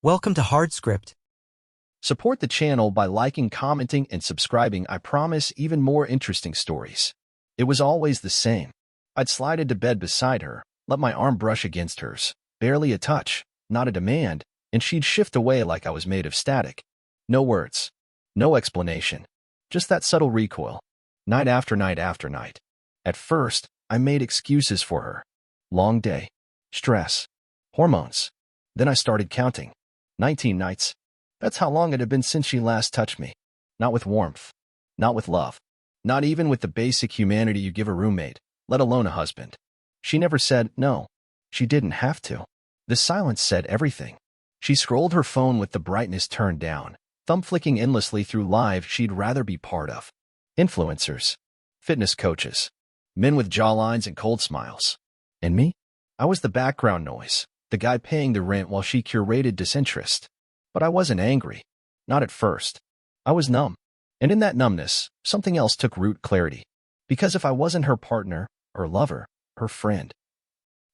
Welcome to Hard Script. Support the channel by liking, commenting, and subscribing. I promise even more interesting stories. It was always the same. I'd slide into bed beside her, let my arm brush against hers, barely a touch, not a demand, and she'd shift away like I was made of static. No words, no explanation, just that subtle recoil, night after night after night. At first, I made excuses for her. Long day, stress, hormones. Then I started counting. 19 nights. That's how long it had been since she last touched me. Not with warmth. Not with love. Not even with the basic humanity you give a roommate, let alone a husband. She never said no. She didn't have to. The silence said everything. She scrolled her phone with the brightness turned down, thumb flicking endlessly through lives she'd rather be part of. Influencers. Fitness coaches. Men with jawlines and cold smiles. And me? I was the background noise, the guy paying the rent while she curated disinterest. But I wasn't angry. Not at first. I was numb. And in that numbness, something else took root: clarity. Because if I wasn't her partner, her lover, her friend,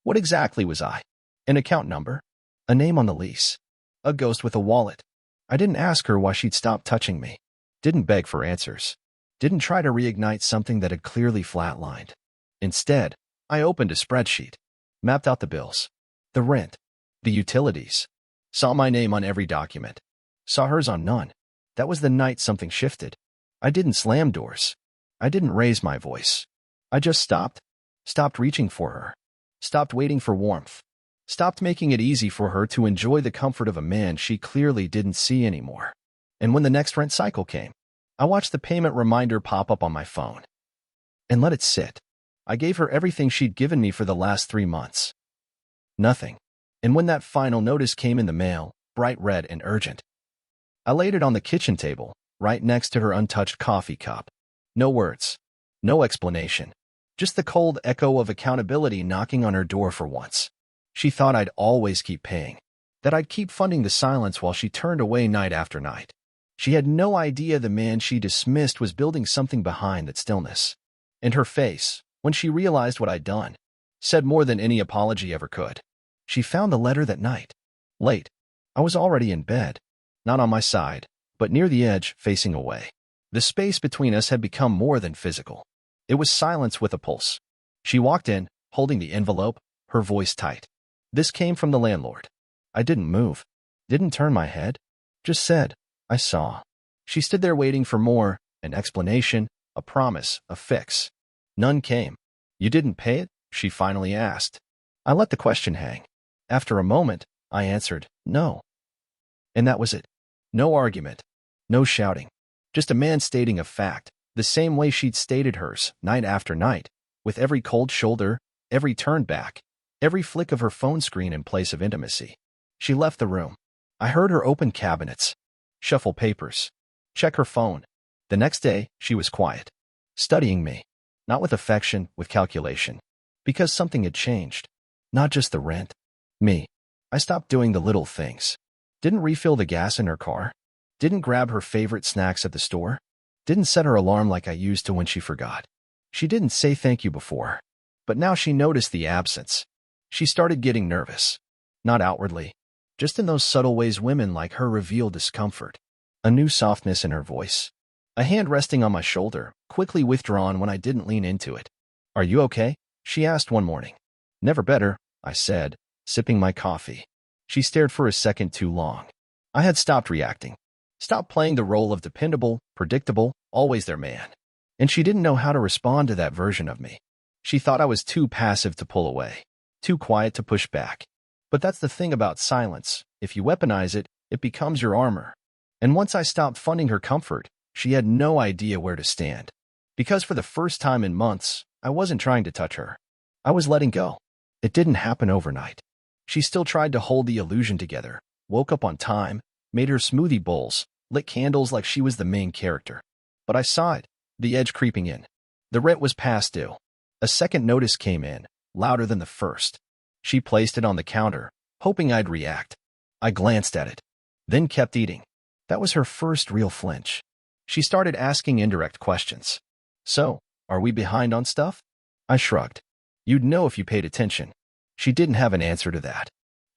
what exactly was I? An account number? A name on the lease? A ghost with a wallet? I didn't ask her why she'd stopped touching me. Didn't beg for answers. Didn't try to reignite something that had clearly flatlined. Instead, I opened a spreadsheet. Mapped out the bills. The rent. The utilities. Saw my name on every document. Saw hers on none. That was the night something shifted. I didn't slam doors. I didn't raise my voice. I just stopped. Stopped reaching for her. Stopped waiting for warmth. Stopped making it easy for her to enjoy the comfort of a man she clearly didn't see anymore. And when the next rent cycle came, I watched the payment reminder pop up on my phone. And let it sit. I gave her everything she'd given me for the last 3 months. Nothing. And when that final notice came in the mail, bright red and urgent, I laid it on the kitchen table, right next to her untouched coffee cup. No words. No explanation. Just the cold echo of accountability knocking on her door for once. She thought I'd always keep paying. That I'd keep funding the silence while she turned away night after night. She had no idea the man she dismissed was building something behind that stillness. And her face, when she realized what I'd done, said more than any apology ever could. She found the letter that night. Late. I was already in bed. Not on my side, but near the edge, facing away. The space between us had become more than physical. It was silence with a pulse. She walked in, holding the envelope, her voice tight. This came from the landlord. I didn't move. Didn't turn my head. Just said, I saw. She stood there waiting for more, an explanation, a promise, a fix. None came. You didn't pay it? She finally asked. I let the question hang. After a moment, I answered, no. And that was it. No argument. No shouting. Just a man stating a fact, the same way she'd stated hers, night after night, with every cold shoulder, every turn back, every flick of her phone screen in place of intimacy. She left the room. I heard her open cabinets, shuffle papers, check her phone. The next day, she was quiet, studying me, not with affection, with calculation, because something had changed. Not just the rent. Me. I stopped doing the little things. Didn't refill the gas in her car. Didn't grab her favorite snacks at the store. Didn't set her alarm like I used to when she forgot. She didn't say thank you before. But now she noticed the absence. She started getting nervous. Not outwardly. Just in those subtle ways women like her reveal discomfort. A new softness in her voice. A hand resting on my shoulder, quickly withdrawn when I didn't lean into it. Are you okay? She asked one morning. Never better, I said, sipping my coffee. She stared for a second too long. I had stopped reacting. Stopped playing the role of dependable, predictable, always their man. And she didn't know how to respond to that version of me. She thought I was too passive to pull away. Too quiet to push back. But that's the thing about silence. If you weaponize it, it becomes your armor. And once I stopped funding her comfort, she had no idea where to stand. Because for the first time in months, I wasn't trying to touch her. I was letting go. It didn't happen overnight. She still tried to hold the illusion together, woke up on time, made her smoothie bowls, lit candles like she was the main character. But I saw it, the edge creeping in. The rent was past due. A second notice came in, louder than the first. She placed it on the counter, hoping I'd react. I glanced at it, then kept eating. That was her first real flinch. She started asking indirect questions. So, are we behind on stuff? I shrugged. You'd know if you paid attention. She didn't have an answer to that.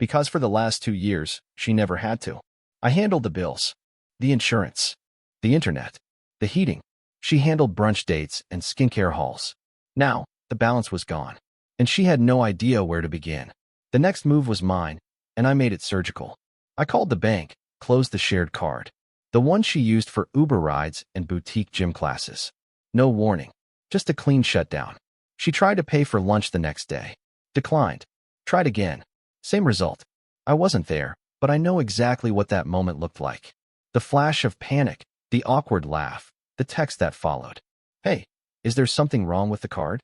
because for the last 2 years, she never had to. I handled the bills, the insurance, the internet, the heating. She handled brunch dates and skincare hauls. Now, the balance was gone, and she had no idea where to begin. The next move was mine, and I made it surgical. I called the bank, closed the shared card, the one she used for Uber rides and boutique gym classes. No warning, just a clean shutdown. She tried to pay for lunch the next day. Declined. Tried again. Same result. I wasn't there, but I know exactly what that moment looked like. The flash of panic, the awkward laugh, the text that followed. Hey, is there something wrong with the card?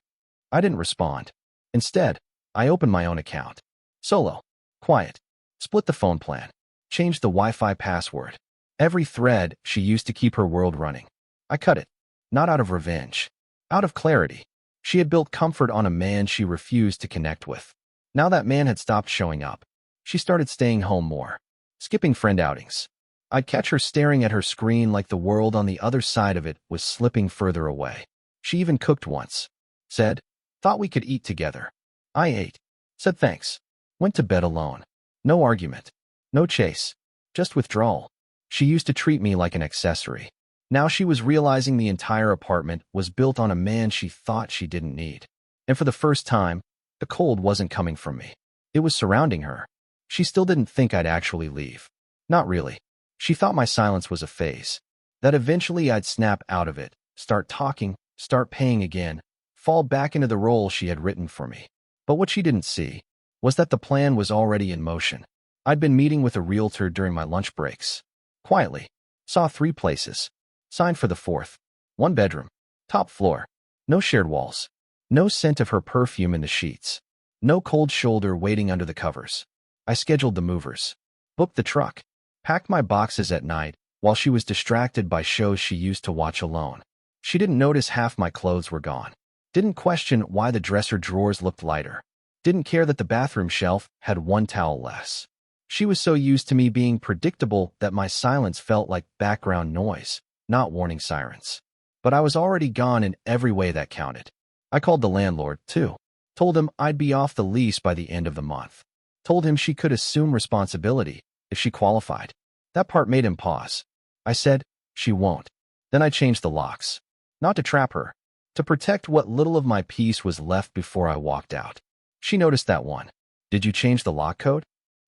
I didn't respond. Instead, I opened my own account. Solo. Quiet. Split the phone plan. Changed the Wi-Fi password. Every thread she used to keep her world running. I cut it. Not out of revenge. Out of clarity. She had built comfort on a man she refused to connect with. Now that man had stopped showing up. She started staying home more. Skipping friend outings. I'd catch her staring at her screen like the world on the other side of it was slipping further away. She even cooked once. Said, thought we could eat together. I ate. Said thanks. Went to bed alone. No argument. No chase. Just withdrawal. She used to treat me like an accessory. Now she was realizing the entire apartment was built on a man she thought she didn't need. And for the first time, the cold wasn't coming from me. It was surrounding her. She still didn't think I'd actually leave. Not really. She thought my silence was a phase. That eventually I'd snap out of it, start talking, start paying again, fall back into the role she had written for me. But what she didn't see was that the plan was already in motion. I'd been meeting with a realtor during my lunch breaks. Quietly. Saw 3 places. Signed for the 4th. 1 bedroom. Top floor. No shared walls. No scent of her perfume in the sheets. No cold shoulder waiting under the covers. I scheduled the movers. Booked the truck. Packed my boxes at night while she was distracted by shows she used to watch alone. She didn't notice half my clothes were gone. Didn't question why the dresser drawers looked lighter. Didn't care that the bathroom shelf had 1 towel less. She was so used to me being predictable that my silence felt like background noise, not warning sirens. But I was already gone in every way that counted. I called the landlord, too. Told him I'd be off the lease by the end of the month. Told him she could assume responsibility if she qualified. That part made him pause. I said, she won't. Then I changed the locks. Not to trap her. To protect what little of my peace was left before I walked out. She noticed that one. Did you change the lock code?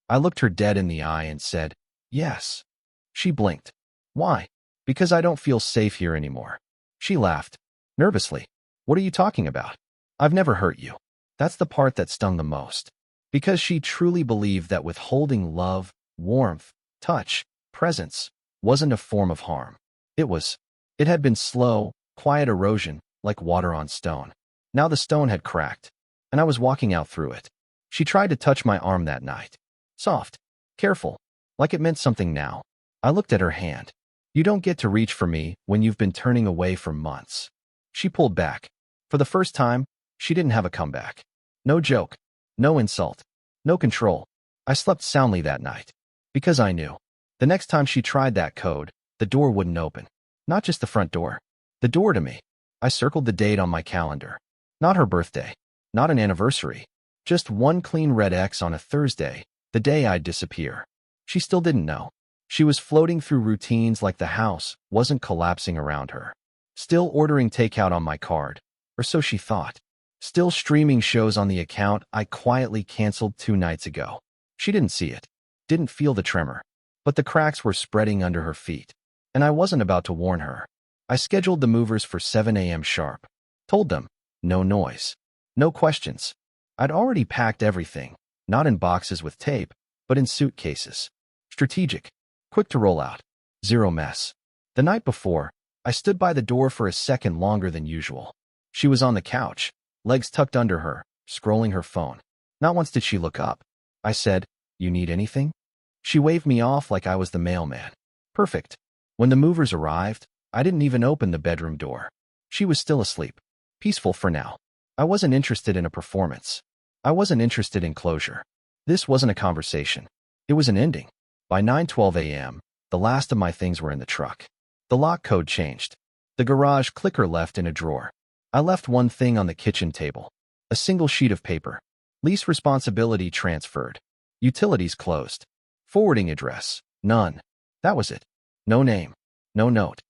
I looked her dead in the eye and said, yes. She blinked. Why? Because I don't feel safe here anymore. She laughed. Nervously. What are you talking about? I've never hurt you. That's the part that stung the most. Because she truly believed that withholding love, warmth, touch, presence, wasn't a form of harm. It had been slow, quiet erosion, like water on stone. Now the stone had cracked, and I was walking out through it. She tried to touch my arm that night. Soft, careful, like it meant something now. I looked at her hand. You don't get to reach for me when you've been turning away for months. She pulled back. For the first time, she didn't have a comeback. No joke, no insult, no control. I slept soundly that night. Because I knew. The next time she tried that code, the door wouldn't open. Not just the front door. The door to me. I circled the date on my calendar. Not her birthday. Not an anniversary. Just one clean red X on a Thursday, the day I'd disappear. She still didn't know. She was floating through routines like the house wasn't collapsing around her. Still ordering takeout on my card, or so she thought. Still streaming shows on the account I quietly canceled 2 nights ago. She didn't see it. Didn't feel the tremor. But the cracks were spreading under her feet. And I wasn't about to warn her. I scheduled the movers for 7 a.m. sharp. Told them, no noise. No questions. I'd already packed everything, not in boxes with tape, but in suitcases. Strategic. Quick to roll out. Zero mess. The night before, I stood by the door for a second longer than usual. She was on the couch, legs tucked under her, scrolling her phone. Not once did she look up. I said, you need anything? She waved me off like I was the mailman. Perfect. When the movers arrived, I didn't even open the bedroom door. She was still asleep. Peaceful for now. I wasn't interested in a performance. I wasn't interested in closure. This wasn't a conversation. It was an ending. By 9:12 a.m., the last of my things were in the truck. The lock code changed. The garage clicker left in a drawer. I left one thing on the kitchen table. A single sheet of paper. Lease responsibility transferred. Utilities closed. Forwarding address, none. That was it. No name. No note.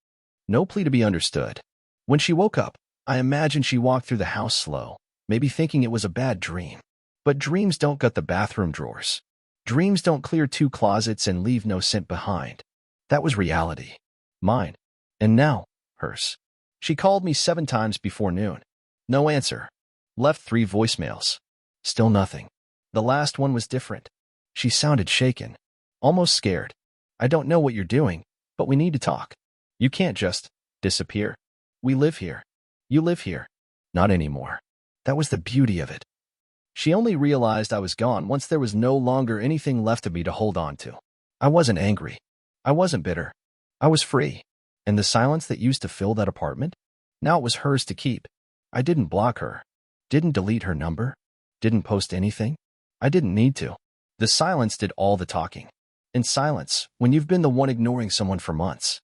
No plea to be understood. When she woke up, I imagined she walked through the house slow, maybe thinking it was a bad dream. But dreams don't gut the bathroom drawers. Dreams don't clear 2 closets and leave no scent behind. That was reality. Mine. And now, hers. She called me 7 times before noon. No answer. Left 3 voicemails. Still nothing. The last one was different. She sounded shaken. Almost scared. I don't know what you're doing, but we need to talk. You can't just disappear. We live here. You live here. Not anymore. That was the beauty of it. She only realized I was gone once there was no longer anything left of me to hold on to. I wasn't angry. I wasn't bitter. I was free. And the silence that used to fill that apartment? Now it was hers to keep. I didn't block her. Didn't delete her number. Didn't post anything. I didn't need to. The silence did all the talking. And silence, when you've been the one ignoring someone for months,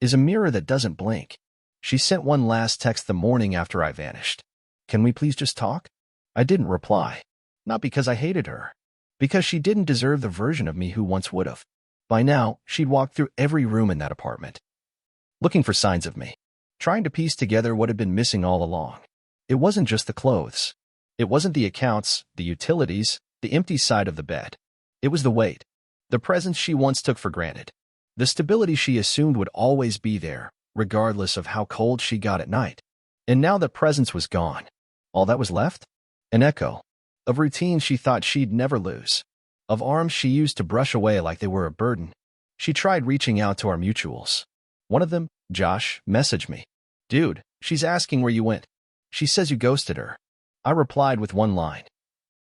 is a mirror that doesn't blink. She sent one last text the morning after I vanished. Can we please just talk? I didn't reply. Not because I hated her. Because she didn't deserve the version of me who once would have. By now, she'd walked through every room in that apartment, looking for signs of me, trying to piece together what had been missing all along. It wasn't just the clothes. It wasn't the accounts, the utilities, the empty side of the bed. It was the weight, the presence she once took for granted, the stability she assumed would always be there, regardless of how cold she got at night. And now that presence was gone. All that was left? An echo of routines she thought she'd never lose, of arms she used to brush away like they were a burden. She tried reaching out to our mutuals. One of them, Josh, messaged me. Dude, she's asking where you went. She says you ghosted her. I replied with one line.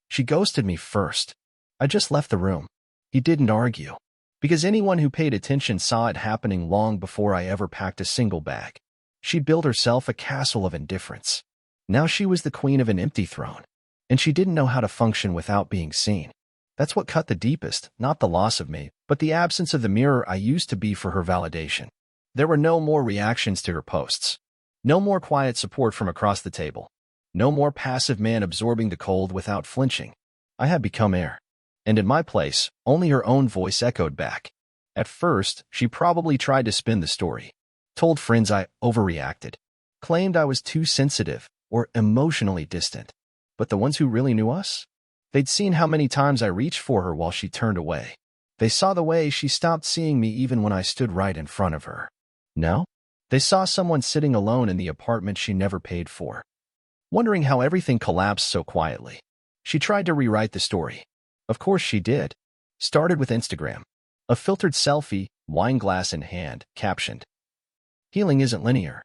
She ghosted me first. I just left the room. He didn't argue, because anyone who paid attention saw it happening long before I ever packed a single bag. She'd built herself a castle of indifference. Now she was the queen of an empty throne, and she didn't know how to function without being seen. That's what cut the deepest, not the loss of me, but the absence of the mirror I used to be for her validation. There were no more reactions to her posts. No more quiet support from across the table. No more passive man absorbing the cold without flinching. I had become air. And in my place, only her own voice echoed back. At first, she probably tried to spin the story. Told friends I overreacted. Claimed I was too sensitive or emotionally distant. But the ones who really knew us? They'd seen how many times I reached for her while she turned away. They saw the way she stopped seeing me even when I stood right in front of her. No? They saw someone sitting alone in the apartment she never paid for, wondering how everything collapsed so quietly. She tried to rewrite the story. Of course she did. Started with Instagram. A filtered selfie, wine glass in hand, captioned, "Healing isn't linear."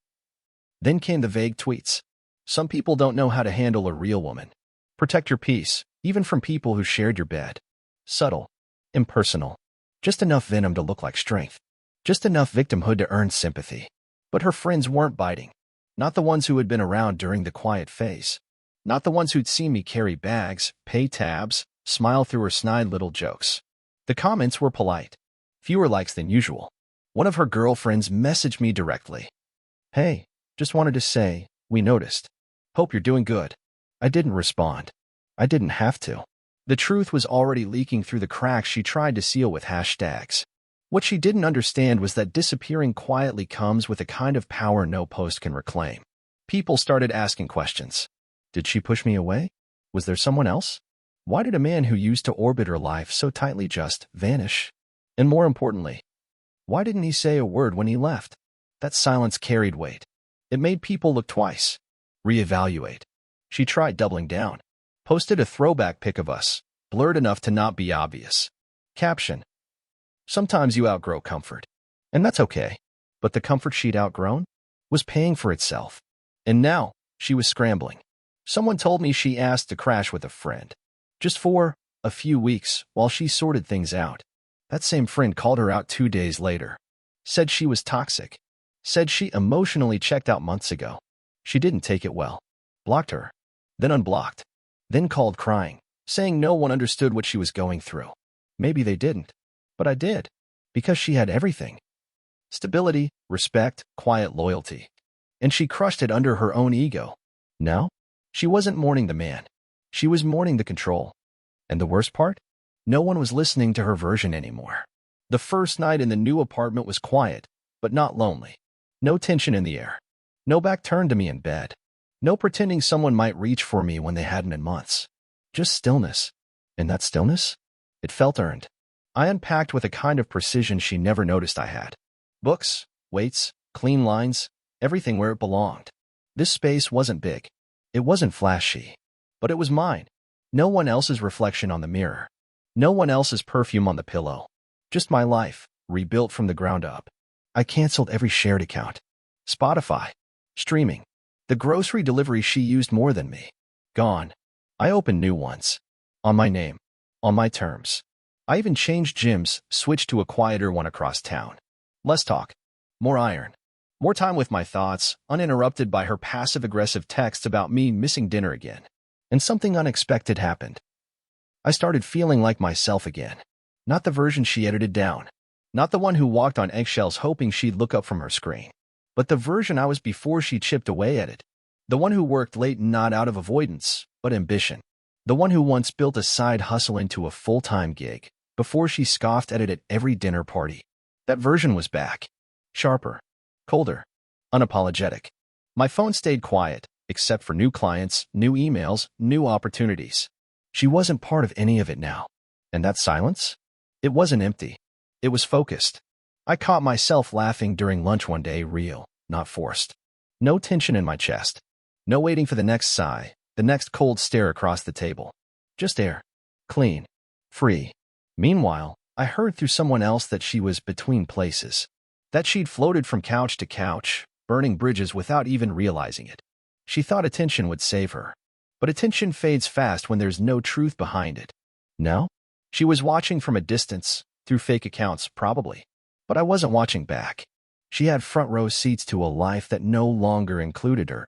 Then came the vague tweets. Some people don't know how to handle a real woman. Protect your peace, even from people who shared your bed. Subtle. Impersonal. Just enough venom to look like strength. Just enough victimhood to earn sympathy. But her friends weren't biting. Not the ones who had been around during the quiet phase. Not the ones who'd seen me carry bags, pay tabs, smile through her snide little jokes. The comments were polite. Fewer likes than usual. One of her girlfriends messaged me directly. "Hey, just wanted to say, we noticed. Hope you're doing good." I didn't respond. I didn't have to. The truth was already leaking through the cracks she tried to seal with hashtags. What she didn't understand was that disappearing quietly comes with a kind of power no post can reclaim. People started asking questions. Did she push me away? Was there someone else? Why did a man who used to orbit her life so tightly just vanish? And more importantly, why didn't he say a word when he left? That silence carried weight. It made people look twice, reevaluate. She tried doubling down. Posted a throwback pic of us, blurred enough to not be obvious. Caption: "Sometimes you outgrow comfort. And that's okay." But the comfort she'd outgrown was paying for itself. And now, she was scrambling. Someone told me she asked to crash with a friend. Just for a few weeks while she sorted things out. That same friend called her out 2 days later. Said she was toxic. Said she emotionally checked out months ago. She didn't take it well. Blocked her. Then unblocked. Then called crying, saying no one understood what she was going through. Maybe they didn't. But I did. Because she had everything. Stability, respect, quiet loyalty. And she crushed it under her own ego. Now, she wasn't mourning the man. She was mourning the control. And the worst part? No one was listening to her version anymore. The first night in the new apartment was quiet, but not lonely. No tension in the air. No back turned to me in bed. No pretending someone might reach for me when they hadn't in months. Just stillness. And that stillness? It felt earned. I unpacked with a kind of precision she never noticed I had. Books, weights, clean lines, everything where it belonged. This space wasn't big. It wasn't flashy. But it was mine. No one else's reflection on the mirror. No one else's perfume on the pillow. Just my life, rebuilt from the ground up. I canceled every shared account. Spotify. Streaming. The grocery delivery she used more than me. Gone. I opened new ones. On my name. On my terms. I even changed gyms, switched to a quieter one across town. Less talk. More iron. More time with my thoughts, uninterrupted by her passive-aggressive texts about me missing dinner again. And something unexpected happened. I started feeling like myself again. Not the version she edited down. Not the one who walked on eggshells hoping she'd look up from her screen. But the version I was before she chipped away at it. The one who worked late not out of avoidance, but ambition. The one who once built a side hustle into a full-time gig, before she scoffed at it at every dinner party. That version was back. Sharper. Colder. Unapologetic. My phone stayed quiet, except for new clients, new emails, new opportunities. She wasn't part of any of it now. And that silence? It wasn't empty. It was focused. I caught myself laughing during lunch one day, real, not forced. No tension in my chest. No waiting for the next sigh, the next cold stare across the table. Just air. Clean. Free. Meanwhile, I heard through someone else that she was between places. That she'd floated from couch to couch, burning bridges without even realizing it. She thought attention would save her. But attention fades fast when there's no truth behind it. No? She was watching from a distance, through fake accounts, probably. But I wasn't watching back. She had front row seats to a life that no longer included her.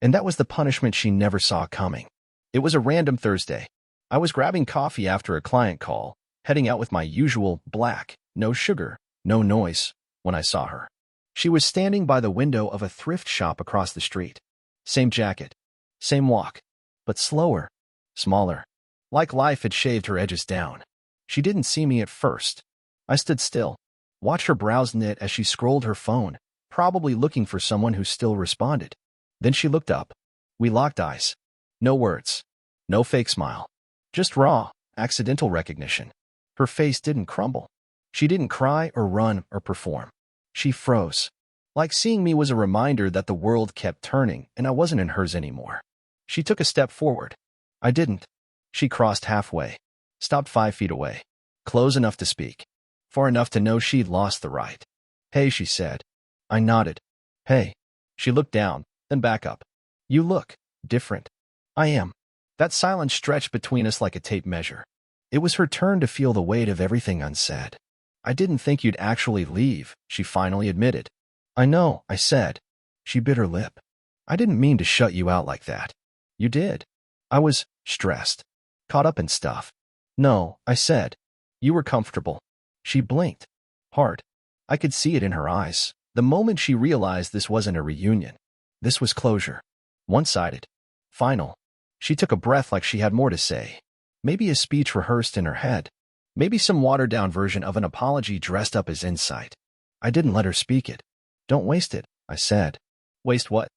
And that was the punishment she never saw coming. It was a random Thursday. I was grabbing coffee after a client call, heading out with my usual black, no sugar, no noise, when I saw her. She was standing by the window of a thrift shop across the street. Same jacket. Same walk. But slower. Smaller. Like life had shaved her edges down. She didn't see me at first. I stood still. Watched her brows knit as she scrolled her phone, probably looking for someone who still responded. Then she looked up. We locked eyes. No words. No fake smile. Just raw, accidental recognition. Her face didn't crumble. She didn't cry or run or perform. She froze. Like seeing me was a reminder that the world kept turning and I wasn't in hers anymore. She took a step forward. I didn't. She crossed halfway. Stopped 5 feet away. Close enough to speak. Far enough to know she'd lost the right. Hey, she said. I nodded. Hey. She looked down, then back up. You look different. I am. That silence stretched between us like a tape measure. It was her turn to feel the weight of everything unsaid. I didn't think you'd actually leave, she finally admitted. I know, I said. She bit her lip. I didn't mean to shut you out like that. You did. I was stressed. Caught up in stuff. No, I said. You were comfortable. She blinked. Hard. I could see it in her eyes. The moment she realized this wasn't a reunion. This was closure. One-sided. Final. She took a breath like she had more to say. Maybe a speech rehearsed in her head. Maybe some watered-down version of an apology dressed up as insight. I didn't let her speak it. Don't waste it, I said. Waste what?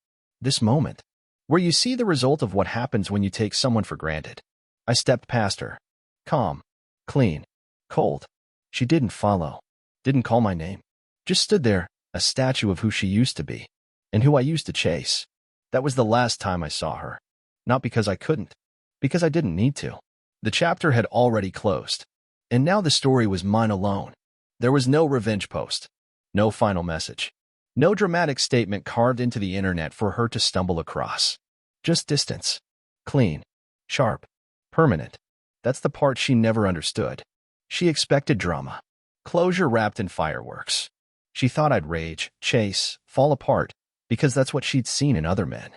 This moment. Where you see the result of what happens when you take someone for granted. I stepped past her. Calm. Clean. Cold. She didn't follow. Didn't call my name. Just stood there, a statue of who she used to be. And who I used to chase. That was the last time I saw her. Not because I couldn't. Because I didn't need to. The chapter had already closed. And now the story was mine alone. There was no revenge post. No final message. No dramatic statement carved into the internet for her to stumble across. Just distance. Clean. Sharp. Permanent. That's the part she never understood. She expected drama. Closure wrapped in fireworks. She thought I'd rage, chase, fall apart, because that's what she'd seen in other men.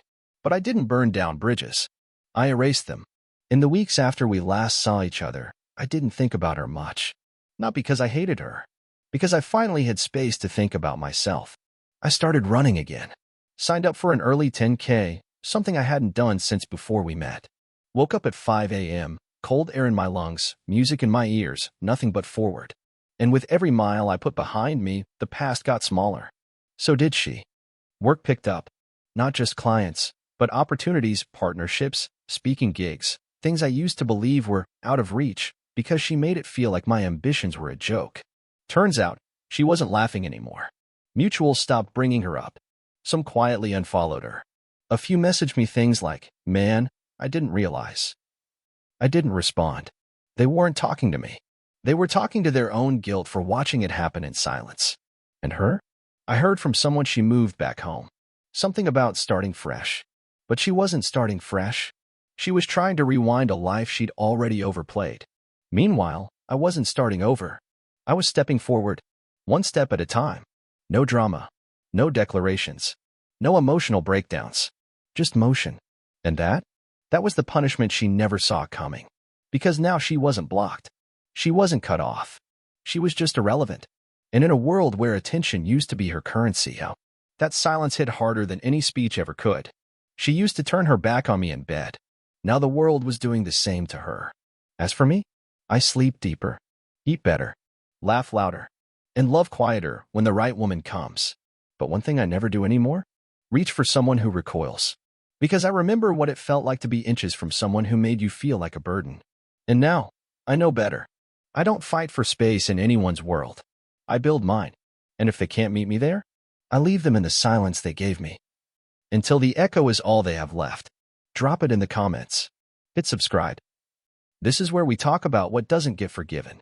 But I didn't burn down bridges. I erased them. In the weeks after we last saw each other, I didn't think about her much. Not because I hated her. Because I finally had space to think about myself. I started running again. Signed up for an early 10K, something I hadn't done since before we met. Woke up at 5 a.m., Cold air in my lungs, music in my ears, nothing but forward. And with every mile I put behind me, the past got smaller. So did she. Work picked up. Not just clients, but opportunities, partnerships, speaking gigs, things I used to believe were out of reach because she made it feel like my ambitions were a joke. Turns out, she wasn't laughing anymore. Mutuals stopped bringing her up. Some quietly unfollowed her. A few messaged me things like, "Man, I didn't realize." I didn't respond. They weren't talking to me. They were talking to their own guilt for watching it happen in silence. And her? I heard from someone she moved back home. Something about starting fresh. But she wasn't starting fresh. She was trying to rewind a life she'd already overplayed. Meanwhile, I wasn't starting over. I was stepping forward, one step at a time. No drama. No declarations. No emotional breakdowns. Just motion. And that was the punishment she never saw coming. Because now she wasn't blocked. She wasn't cut off. She was just irrelevant. And in a world where attention used to be her currency, that silence hit harder than any speech ever could. She used to turn her back on me in bed. Now the world was doing the same to her. As for me, I sleep deeper, eat better, laugh louder, and love quieter when the right woman comes. But one thing I never do anymore? Reach for someone who recoils. Because I remember what it felt like to be inches from someone who made you feel like a burden. And now, I know better. I don't fight for space in anyone's world. I build mine. And if they can't meet me there, I leave them in the silence they gave me. Until the echo is all they have left. Drop it in the comments. Hit subscribe. This is where we talk about what doesn't get forgiven.